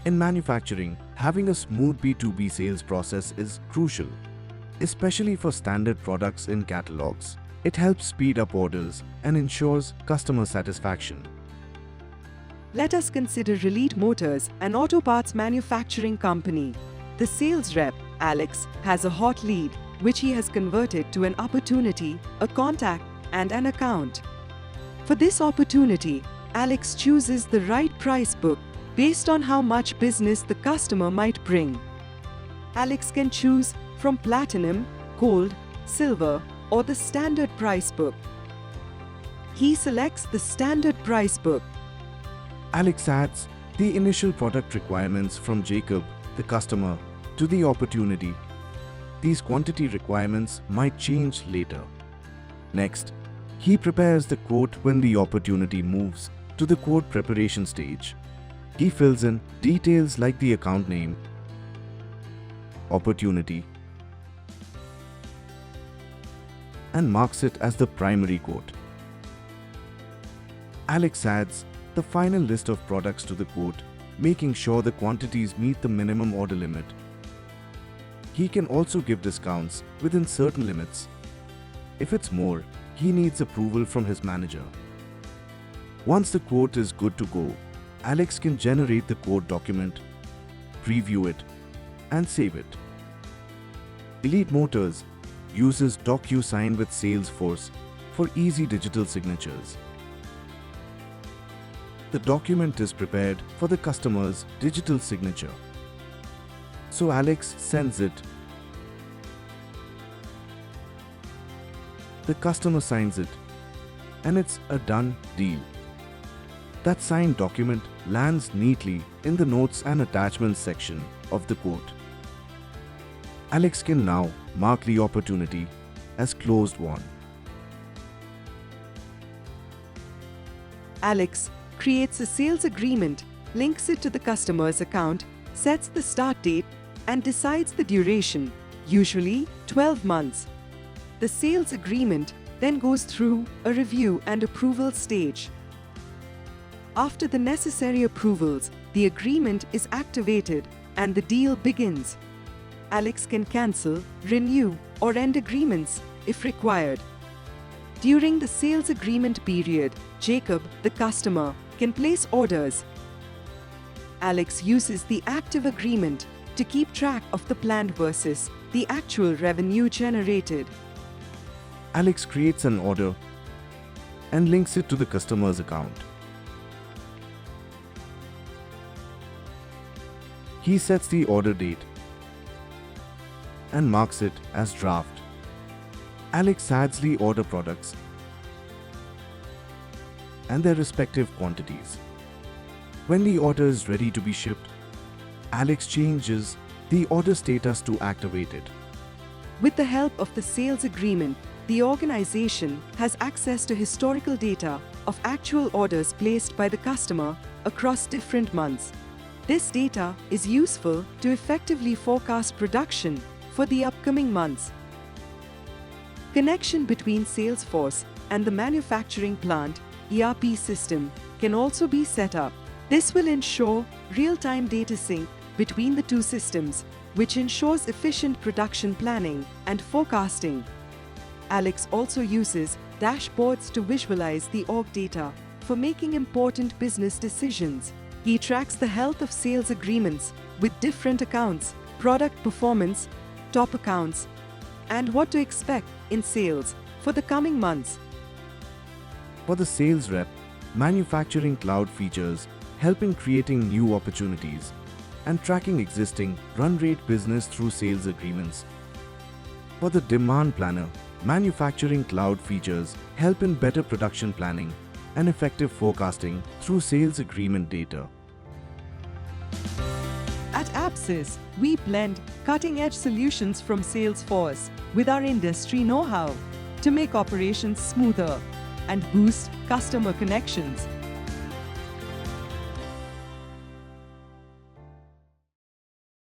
In manufacturing, having a smooth B2B sales process is crucial, especially for standard products in catalogs. It helps speed up orders and ensures customer satisfaction. Let us consider Relite Motors, an auto parts manufacturing company. The sales rep, Alex, has a hot lead, which he has converted to an opportunity, a contact, and an account. For this opportunity, Alex chooses the right price book based on how much business the customer might bring. Alex can choose from Platinum, Gold, Silver, or the Standard price book. He selects the Standard price book. Alex adds the initial product requirements from Jacob, the customer, to the opportunity. These quantity requirements might change later. Next, he prepares the quote when the opportunity moves to the quote preparation stage. He fills in details like the account name, opportunity, and marks it as the primary quote. Alex adds the final list of products to the quote, making sure the quantities meet the minimum order limit. He can also give discounts within certain limits. If it's more, he needs approval from his manager. Once the quote is good to go, Alex can generate the quote document, preview it, and save it. Relite Motors uses DocuSign with Salesforce for easy digital signatures. The document is prepared for the customer's digital signature. So Alex sends it. The customer signs it, and it's a done deal. That signed document lands neatly in the notes and attachments section of the quote. Alex can now mark the opportunity as closed won. Alex creates a sales agreement, links it to the customer's account, sets the start date, and decides the duration, usually 12 months. The sales agreement then goes through a review and approval stage. After the necessary approvals, the agreement is activated and the deal begins. Alex can cancel, renew, or end agreements if required. During the sales agreement period, Jacob, the customer, can place orders. Alex uses the active agreement to keep track of the planned versus the actual revenue generated. Alex creates an order and links it to the customer's account. He sets the order date and marks it as draft. Alex adds the order products and their respective quantities. When the order is ready to be shipped, Alex changes the order status to activated. With the help of the sales agreement, the organization has access to historical data of actual orders placed by the customer across different months. This data is useful to effectively forecast production for the upcoming months. Connection between Salesforce and the manufacturing plant ERP system can also be set up. This will ensure real-time data sync between the two systems, which ensures efficient production planning and forecasting. Alex also uses dashboards to visualize the org data for making important business decisions. He tracks the health of sales agreements with different accounts, product performance, top accounts, and what to expect in sales for the coming months. For the sales rep, manufacturing cloud features help in creating new opportunities and tracking existing run rate business through sales agreements. For the demand planner, manufacturing cloud features help in better production planning and effective forecasting through sales agreement data. At Absyz, we blend cutting-edge solutions from Salesforce with our industry know-how to make operations smoother and boost customer connections.